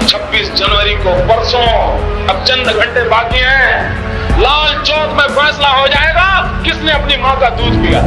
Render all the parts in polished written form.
26 जनवरी को परसों अब चंद घंटे बाकी हैं, लाल चौक में फैसला हो जाएगा किसने अपनी मां का दूध पिया।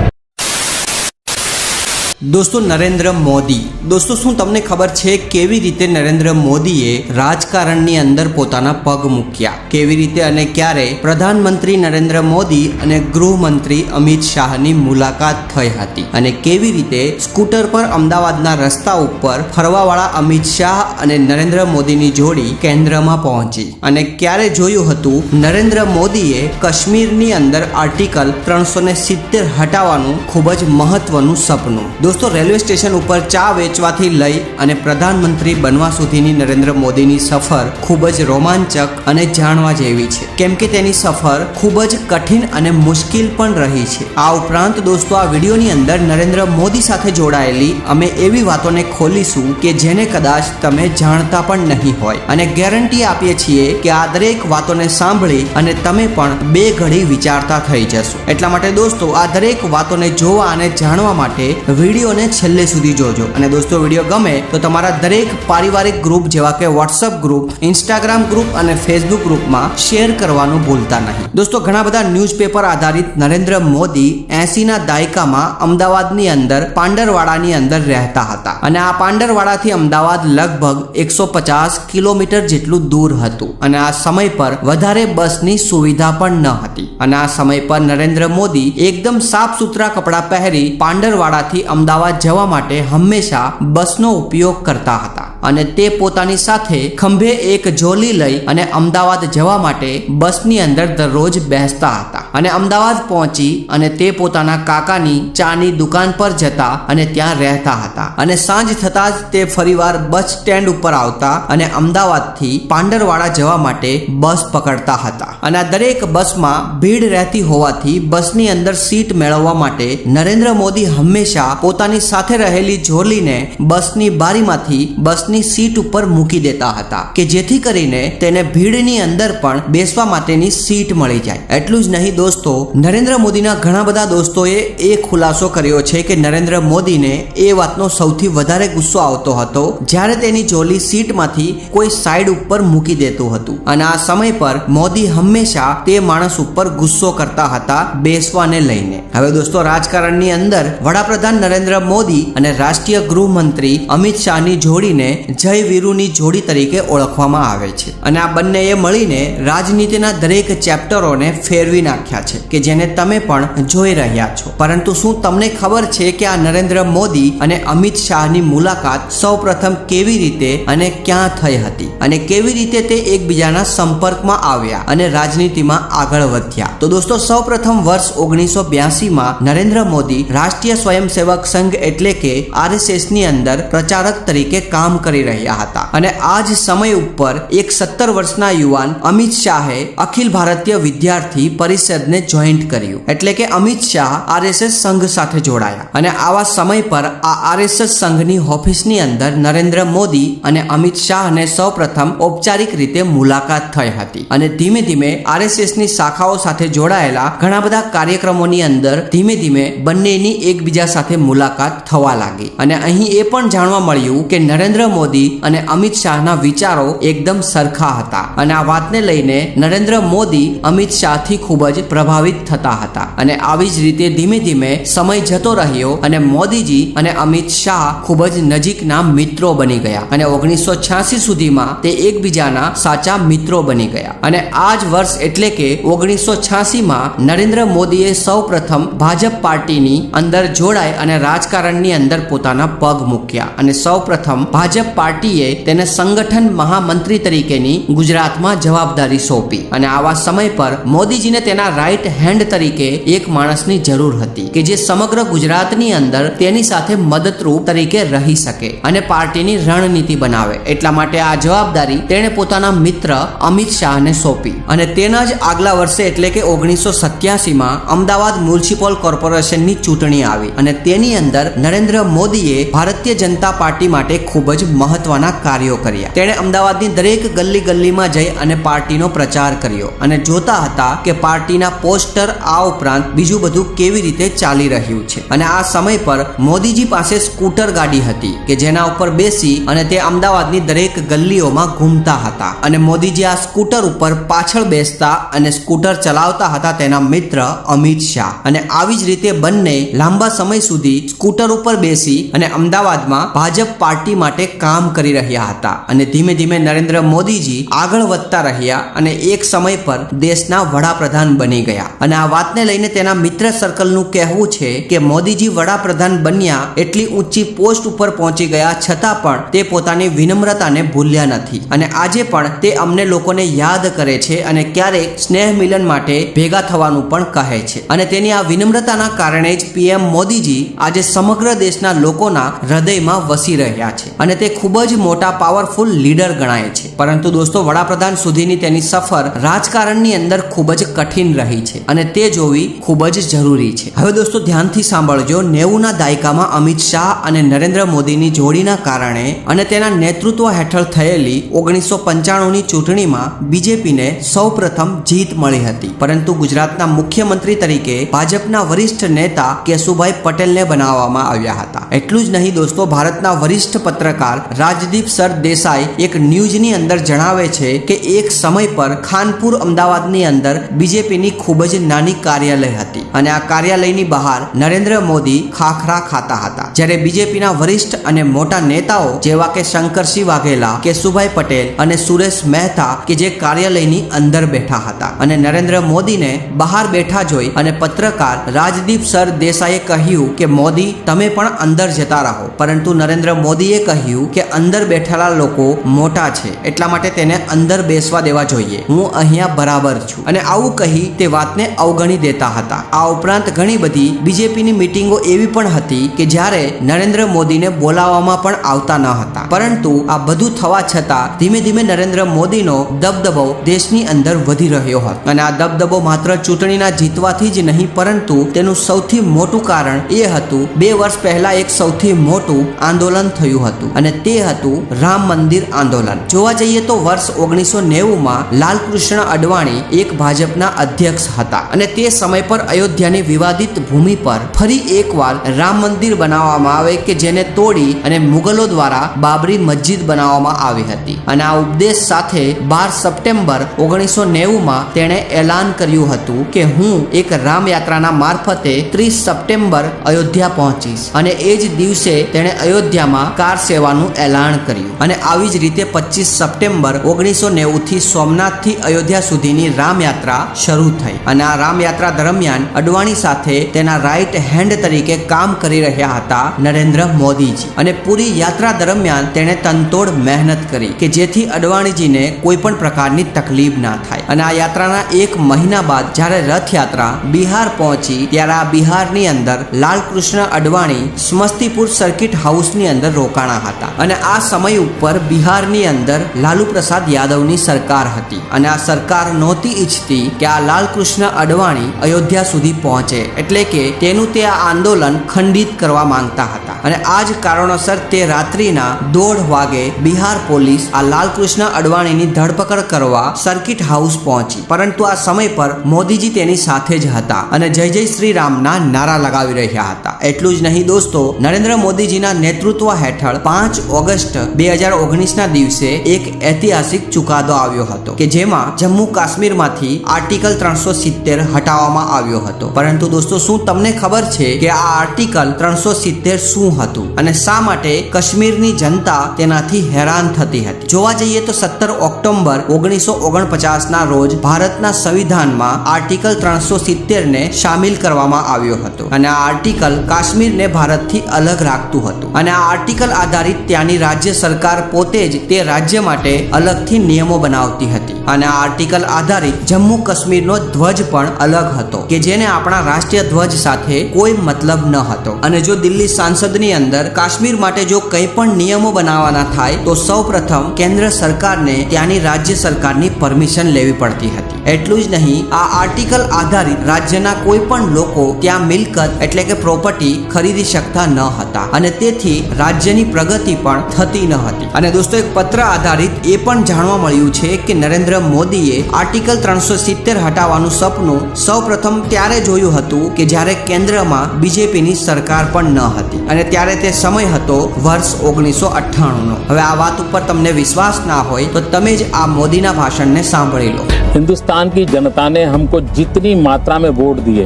દોસ્તો નરેન્દ્ર મોદી, દોસ્તો શું તમને ખબર છે કેવી રીતે નરેન્દ્ર મોદીએ રાજકારણની અંદર પોતાના પગ મૂક્યા, કેવી રીતે અને ક્યારે પ્રધાનમંત્રી નરેન્દ્ર મોદી અને ગૃહમંત્રી અમિત શાહની મુલાકાત થઈ હતી અને કેવી રીતે સ્કૂટર પર અમદાવાદના રસ્તા ઉપર ફરવાવાળા અમિત શાહ અને નરેન્દ્ર મોદીની જોડી કેન્દ્રમાં પહોંચી અને ક્યારે જોયું હતું નરેન્દ્ર મોદીએ કાશ્મીરની અંદર આર્ટિકલ 370 હટાવવાનું ખૂબ જ મહત્વનું સપનું। દોસ્તો રેલવે સ્ટેશન ઉપર ચા વેચવાથી લઈ અને પ્રધાનમંત્રી બનવા સુધીની નરેન્દ્ર મોદીની સફર ખૂબ જ રોમાંચક અને જાણવા જેવી છે, કેમ કે તેની સફર ખૂબ જ કઠિન અને મુશ્કેલ પણ રહી છે। આ ઉપરાંત દોસ્તો આ વિડીયોની અંદર નરેન્દ્ર મોદી સાથે જોડાયેલી અમે એવી વાતોને ખોલીશું કે જેને કદાચ તમે જાણતા પણ નહીં હોય અને ગેરંટી આપીએ છીએ કે આ દરેક વાતોને સાંભળી અને તમે પણ બે ઘડી વિચારતા થઈ જશો। એટલા માટે દોસ્તો આ દરેક વાતોને જોવા અને જાણવા માટે વિડીયોને છેલ્લે સુધી જોજો અને દોસ્તો વિડીયો ગમે તો તમારા દરેક પારિવારિક ગ્રુપ જેવા કે વોટ્સઅપ ગ્રુપ, ઇન્સ્ટાગ્રામ ગ્રુપ અને ફેસબુક ગ્રુપમાં શેર કરવાનું ભૂલતા નહીં। દોસ્તો ઘણા બધા ન્યૂઝપેપર આધારિત નરેન્દ્ર મોદી 80ના દાયકામાં અમદાવાદની અંદર પાંડરવાડાની અંદર રહેતા હતા અને આ પાંડરવાડાથી અમદાવાદ લગભગ 150 કિલોમીટર જેટલું દૂર હતું અને આ સમય પર વધારે બસની સુવિધા પણ ન હતી અને આ સમય પર નરેન્દ્ર મોદી એકદમ સાફ સુથરા કપડાં પહેરી પાંડરવાડાથી અમદાવાદ જવા માટે હંમેશા બસનો ઉપયોગ કરતા હતા અને તે પોતાની સાથે ખંભે એક ઝોલી લઈ અને અમદાવાદ જવા માટે બસની અંદર દરરોજ બેસતા હતા અને અમદાવાદ પહોંચી અને તે પોતાના કાકાની ચાની દુકાન પર જતા અને ત્યાં રહેતા હતા અને સાંજ થતા જ તે ફરીવાર બસ સ્ટેન્ડ ઉપર આવતા અને અમદાવાદથી પાંડરવાડા જવા માટે બસ પકડતા હતા અને આ દરેક બસમાં ભીડ રહેતી હોવાથી બસની અંદર સીટ મેળવવા માટે નરેન્દ્ર મોદી હંમેશા પોતાની સાથે રહેલી ઝોલીને બસની બારીમાંથી બસની સીટ ઉપર મૂકી દેતા હતા કે જેથી કરીને તેને ભીડની અંદર પણ બેસવા માટેની સીટ મળી જાય। એટલું જ નહીં દોસ્તો, નરેન્દ્ર મોદીના ઘણા બધા દોસ્તોએ એ ખુલાસો કર્યો છે કે નરેન્દ્ર મોદીને એ વાતનો સૌથી વધારે ગુસ્સો આવતો હતો જ્યારે તેની ઝોલી સીટમાંથી કોઈ સાઈડ ઉપર મૂકી દેતું હતું અને આ સમય પર મોદી હંમેશા તે માણસ ઉપર ગુસ્સો કરતા હતા બેસવાને લઈને। હવે દોસ્તો રાજકારણની અંદર વડાપ્રધાન નરેન્દ્ર મોદી અને રાષ્ટ્રીય ગૃહમંત્રી અમિત શાહની જોડીને જય વીરુની જોડી તરીકે ઓળખવામાં આવે છે અને આ બંનેએ મળીને રાજનીતિના દરેક ચેપ્ટરોને ફેરવી નાખ્યા છે કે જેને તમે પણ જોઈ રહ્યા છો। પરંતુ શું તમને ખબર છે કે આ નરેન્દ્ર મોદી અને અમિત શાહની મુલાકાત સૌપ્રથમ કેવી રીતે અને ક્યાં થઈ હતી અને કેવી રીતે તે એકબીજાના સંપર્કમાં આવ્યા અને રાજનીતિમાં આગળ વધ્યા? તો દોસ્તો સૌપ્રથમ વર્ષ 1982માં નરેન્દ્ર મોદી રાષ્ટ્રીય સ્વયંસેવક સંઘ એટલે કે RSS ની અંદર પ્રચારક તરીકે કામ કરી રહ્યા હતા અને આ જ સમય ઉપર એક 17 વર્ષના યુવાન અમિત શાહે અખિલ ભારતીય વિદ્યાર્થી પરિષદને જોઈન્ટ કર્યું એટલે કે અમિત શાહ RSS સંઘ સાથે જોડાયા અને આવા સમય પર આ RSS સંઘની ઓફિસની અંદર નરેન્દ્ર મોદી અને અમિત શાહને સૌપ્રથમ ઔપચારિક રીતે મુલાકાત થઈ હતી અને ધીમે ધીમે RSS ની શાખાઓ સાથે જોડાયેલા ઘણા બધા કાર્યક્રમોની અંદર ધીમે ધીમે બંનેની એકબીજા સાથે મુલાકાત થવા લાગી અને અહીં એ પણ જાણવા મળ્યું કે નરેન્દ્ર મોદી અને અમિત શાહના વિચારો એકદમ સરખા હતા અને આ વાતને લઈને નરેન્દ્ર મોદી અમિત શાહથી ખૂબ જ પ્રભાવિત થતા હતા અને આવી જ રીતે ધીમે ધીમે સમય જતો રહ્યો અને મોદીજી અને અમિત શાહ ખૂબ જ નજીકના મિત્રો બની ગયા અને 1986 સુધીમાં તે એકબીજાના સાચા મિત્રો બની ગયા અને આ જ વર્ષ એટલે કે 1986માં નરેન્દ્ર મોદીએ સૌપ્રથમ ભાજપ પાર્ટીની અંદર જોડાય અને રાજકારણની અંદર પોતાના પગ મૂક્યા અને સૌપ્રથમ ભાજપ પાર્ટીએ તેને સંગઠન મહામંત્રી તરીકેની ગુજરાતમાં જવાબદારી સોંપી અને આવા સમય પર મોદીજીને તેના રાઈટ હેન્ડ તરીકે એક માણસની જરૂર હતી કે જે સમગ્ર ગુજરાતની અંદર તેની સાથે મદદરૂપ તરીકે રહી શકે અને પાર્ટીની રણનીતિ બનાવે। એટલા માટે આ જવાબદારી તેણે પોતાના મિત્ર અમિત શાહને સોંપી અને તેના જ આગલા વર્ષે એટલે કે 1987માં અમદાવાદ મ્યુનિસિપલ કોર્પોરેશનની ચૂંટણી આવી અને તેની અંદર નરેન્દ્ર મોદીએ ભારતીય જનતા પાર્ટી માટે ખૂબ જ મહત્વના કાર્યો કર્યા। તેણે અમદાવાદની દરેક ગલી ગલીમાં જઈ અને પાર્ટીનો પ્રચાર કર્યો અને જોતા હતા કે પાર્ટીના મોદીજીના પોસ્ટર આ ઉપરાંત બીજું બધું કેવી રીતે ચાલી રહ્યું છે. અને આ સમય પર મોદીજી પાસે સ્કૂટર ગાડી હતી કે જેના ઉપર બેસી અને તે અમદાવાદની દરેક ગલીઓમાં ઘૂમતા હતા. અને મોદીજી આ સ્કૂટર ઉપર પાછળ બેસતા અને સ્કૂટર ચલાવતા હતા તેના મિત્ર અમિત શાહ. અને આવી જ રીતે બંને લાંબા સમય સુધી સ્કૂટર ઉપર બેસી અને અમદાવાદમાં ભાજપ પાર્ટી માટે કામ કરી રહ્યા હતા. અને ધીમે ધીમે નરેન્દ્ર મોદીજી આગળ વધતા રહ્યા અને એક સમય પર દેશના વડાપ્રધાન બની ગયા. અને આ વાતને લઈને તેના મિત્ર સર્કલનું કહેવું છે કે મોદીજી વડાપ્રધાન બન્યા, એટલી ઊંચી પોસ્ટ ઉપર પહોંચી ગયા છતાં પણ તે પોતાની વિનમ્રતાને ભૂલ્યા નથી. અને આજે પણ તે અમને લોકોને યાદ કરે છે અને ક્યારેક સ્નેહ મિલન માટે ભેગા થવાનું પણ કહે છે. અને તેની આ વિનમ્રતાના કારણે જ પીએમ મોદીજી આજે સમગ્ર દેશના લોકોના હૃદયમાં વસી રહ્યા છે અને તે ખૂબ જ મોટા પાવરફુલ લીડર ગણાય છે. પરંતુ દોસ્તો, વડાપ્રધાન સુધીની તેની સફર રાજકારણની અંદર ખૂબ જ કઠિન રહી છે અને તે જોવી ખૂબ જ જરૂરી છે. હવે દોસ્તો ધ્યાનથી સાંભળજો. 90ના દાયકામાં અમિત શાહ અને નરેન્દ્ર મોદીની જોડીના કારણે અને તેના નેતૃત્વ હેઠળ થયેલી 1995ની ચૂંટણીમાં બીજેપીને સૌપ્રથમ જીત મળી હતી. પરંતુ ગુજરાતના મુખ્યમંત્રી તરીકે ભાજપના વરિષ્ઠ નેતા કેશુભાઈ પટેલને બનાવવામાં આવ્યા હતા. એટલું જ નહીં દોસ્તો, ભારતના વરિષ્ઠ પત્રકાર રાજદીપ સર દેસાઈ એક ન્યૂઝની અંદર જણાવે છે કે એક સમય પર ખાનપુર અમદાવાદની અંદર બીજેપીની ખૂબ જ નાની કાર્યાલય હતી અને આ કાર્યાલયની બહાર નરેન્દ્ર મોદી ખાખરા ખાતા હતા. જ્યારે બીજેપીના વરિષ્ઠ અને મોટા નેતાઓ જેવા કે શંકરસિંહ વાઘેલા, કેશુભાઈ પટેલ અને સુરેશ મહેતા કે જે કાર્યાલયની અંદર બેઠા હતા અને નરેન્દ્ર મોદીને બહાર બેઠા જોઈ અને પત્રકાર રાજદીપ સર દેસાઈએ કહ્યું કે મોદી તમે પણ અંદર જતા રહો. પરંતુ નરેન્દ્ર મોદીએ કહ્યું કે અંદર બેઠેલા લોકો મોટા છે એટલા માટે તેને અંદર બેસવા દેવા જોઈએ, હું અહીંયા બરાબર છું. અને આવું કહી તે વાતને અવગણી દેતા હતા. આ ઉપરાંત ઘણી બધી બીજેપીની મીટિંગો એવી પણ હતી કે જ્યારે નરેન્દ્ર મોદીને બોલાવવામાં પણ આવતા ન હતા. પરંતુ આ બધું થવા છતાં ધીમે ધીમે નરેન્દ્ર મોદીનો દબદબો દેશની અંદર વધી રહ્યો હતો. અને આ દબદબો માત્ર ચૂંટણીના જીતવાથી જ નહીં, પરંતુ તેનું સૌથી મોટું કારણ એ હતું 2 વર્ષ પહેલા એક સૌથી મોટું આંદોલન થયું હતું અને તે હતું રામ મંદિર આંદોલન. જોવા જઈએ તો વર્ષ 1990માં લાલકૃષ્ણ અડવાણી એક ભાજપના અધ્યક્ષ હતા અને તે સમય પર અયોધ્યાની વિવાદિત ભૂમિ પર ફરી એકવાર રામ મંદિર બનાવવામાં આવે કે જેને તોડી અને મુગલો દ્વારા બાબરી મસ્જિદ બનાવવામાં આવી હતી. અને આ ઉપદેશ સાથે 12 સપ્ટેમ્બર 1990માં તેણે એલાન કર્યું હતું કે હું એક રામ યાત્રાના મારફતે 30 સપ્ટેમ્બર અયોધ્યા પહોંચીશ. અને એ જ દિવસે તેણે અયોધ્યામાં કાર સેવાનું એલાન કર્યું. અને આવી જ રીતે 25 સપ્ટેમ્બર 1990 થી સોમનાથથી અયોધ્યા સુધીની રામ યાત્રા શરૂ થઈ. અને આ રામ યાત્રા દરમિયાન અડવાણી સાથે તેના રાઈટ હેન્ડ તરીકે કામ કરી રહ્યા હતા નરેન્દ્ર મોદીજી. અને પૂરી યાત્રા દરમિયાન તેણે તનતોડ મહેનત કરી કે જેથી અડવાણીજીને કોઈ પણ પ્રકારની તકલીફ ના થાય. અને આ યાત્રાના 1 મહિના બાદ જ્યારે રથયાત્રા બિહાર પહોંચી ત્યારે આ બિહારની અંદર લાલકૃષ્ણ અડવાણી સમસ્તીપુર સર્કિટ હાઉસની અંદર રોકાણા હતા. અને આ સમય ઉપર બિહારની અંદર લાલુ પ્રસાદ યાદવની સરકાર હતી અને આ સરકાર નહોતી ઈચ્છતી કે આ લાલકૃષ્ણ અડવાણી અયોધ્યા સુધી પહોંચે, એટલે કે તેનું તે આ આંદોલન ખંડિત કરવા માંગતા હતા. અને આ જ કારણોસર તે રાત્રિના 1:30 વાગે બિહાર પોલીસ આ લાલકૃષ્ણ અડવાણીની ધરપકડ કરવા સર્કિટ હાઉસ પહોંચી. પરંતુ આ સમય પર મોદીજી તેની સાથે જ હતા અને જય જય શ્રી રામના નારા લગાવી રહ્યા હતા. એટલું જ નહીં દોસ્તો, નરેન્દ્ર મોદીજીના નેતૃત્વ હેઠળ 5 ઓગસ્ટ 2019ના દિવસે એક ઐતિહાસિક ચુકાદો આવ્યો હતો કે જેમાં જમ્મુ કાશ્મીરમાંથી આર્ટિકલ 370 હટાવવામાં આવ્યો હતો. પરંતુ દોસ્તો, શું તમને ખબર છે કે આ આર્ટિકલ 370 શું હતું અને શા માટે કાશ્મીરની જનતા તેનાથી હેરાન થતી હતી? જોવા જઈએ તો 17 ઓક્ટોબર 1949ના રોજ ભારતના સંવિધાનમાં આર્ટિકલ 370ને સામેલ કરવામાં આવ્યો હતો અને આ આર્ટિકલ કાશ્મીરને ભારતથી અલગ રાખતું હતું. અને આ આર્ટિકલ આધારિત ત્યાંની રાજ્ય સરકાર પોતે જ તે રાજ્ય માટે અલગથી નિયમો બનાવતી હતી. અને આ આર્ટિકલ આધારિત જમ્મુ કાશ્મીરનો ધ્વજ પણ અલગ હતો કે જેને આપણા રાષ્ટ્રીય ધ્વજ સાથે કોઈ મતલબ ન હતો. અને જો દિલ્હી સાંસદની ની અંદર કાશ્મીર માટે જો કંઈ પણ નિયમો બનાવવાના થાય તો સૌપ્રથમ કેન્દ્ર સરકારને ત્યાંની રાજ્ય સરકારની પરમિશન લેવી પડતી હતી. એટલું જ નહીં, આ આર્ટિકલ આધારિત રાજ્યના કોઈ પણ લોકો ત્યાં મિલકત એટલે કે પ્રોપર્ટી ખરીદી શકતા ન હતા અને તેથી રાજ્યની પ્રગતિ પણ થતી ન હતી. અને દોસ્તો, એક પત્ર આધારિત એ પણ જાણવા મળ્યું છે કે નરેન્દ્ર મોદીએ આર્ટિકલ 370 હટાવવાનું સપનું સૌપ્રથમ ત્યારે જોયું હતું કે જ્યારે કેન્દ્રમાં બીજેપીની સરકાર પણ ન હતી અને ત્યારે તે સમય હતો વર્ષ 1998નો. હવે આ વાત ઉપર તમને વિશ્વાસ ના હોય તો તમે જ આ મોદીના ભાષણને સાંભળી લો. हिंदुस्तान की जनता ने हमको जितनी मात्रा में वोट दिए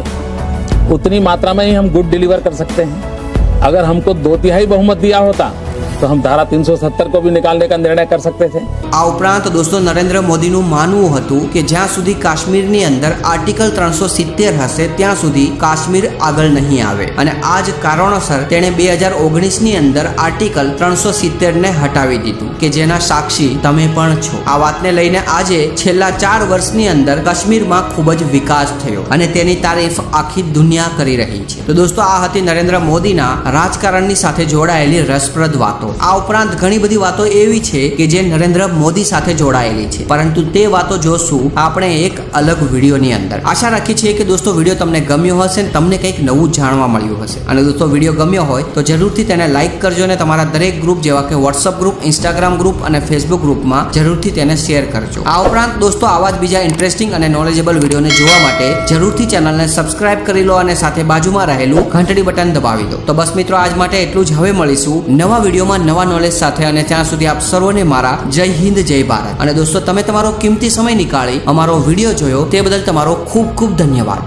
उतनी मात्रा में ही हम गुड डिलीवर कर सकते हैं. अगर हमको 2/3 बहुमत दिया होता तो हम धारा 370 को भी निकालने का निर्णय कर सकते थे. આ ઉપરાંત દોસ્તો, નરેન્દ્ર મોદીનું માનવું હતું કે જ્યાં સુધી કાશ્મીરની અંદર આર્ટિકલ 370 હશે ત્યાં સુધી કાશ્મીર આગળ નહીં આવે અને આ જ કારણોસર તેણે 2019ની અંદર આર્ટિકલ 370 ને હટાવી દીધું કે જેના સાક્ષી તમે પણ છો. આ વાતને લઈને આજે છેલ્લા 4 વર્ષની અંદર કાશ્મીરમાં ખૂબ જ વિકાસ થયો અને તેની તારીફ આખી દુનિયા કરી રહી છે. તો દોસ્તો, આ હતી નરેન્દ્ર મોદીના રાજકારણની સાથે જોડાયેલી રસપ્રદ વાતો. આ ઉપરાંત ઘણી બધી વાતો એવી છે કે જે નરેન્દ્ર મોદી સાથે જોડાયેલી છે, પરંતુ તે વાતો જોશું આપણે એક અલગ વિડીયોની અંદર. આશા રાખીએ છીએ કે દોસ્તો વિડીયો તમને ગમ્યો હશે અને તમને કંઈક નવું જાણવા મળ્યું હશે. અને દોસ્તો, વિડીયો ગમ્યો હોય તો જરૂરથી તેને લાઈક કરજો અને તમારા દરેક ગ્રુપ જેવા કે વોટ્સઅપ ગ્રુપ, ઇન્સ્ટાગ્રામ ગ્રુપ અને ફેસબુક ગ્રુપમાં જરૂરથી તેને શેર કરજો. આ ઉપરાંત દોસ્તો, આવા જ બીજા ઇન્ટરેસ્ટિંગ અને નોલેજેબલ વિડીયોને જોવા માટે જરૂરથી ચેનલને સબસ્ક્રાઇબ કરી લો અને સાથે બાજુમાં રહેલું ઘંટડી બટન દબાવી દો. તો બસ મિત્રો, આજ માટે એટલું જ. હવે મળીશું નવા વિડીયોમાં નવા નોલેજ સાથે અને ત્યાં સુધી આપ સર્વને મારા જય હિન્દ, જય ભારત. અને દોસ્તો, તમે તમારો કિંમતી સમય નીકાળી અમારો વિડીયો જોયો તે બદલ તમારો ખૂબ ખૂબ ધન્યવાદ.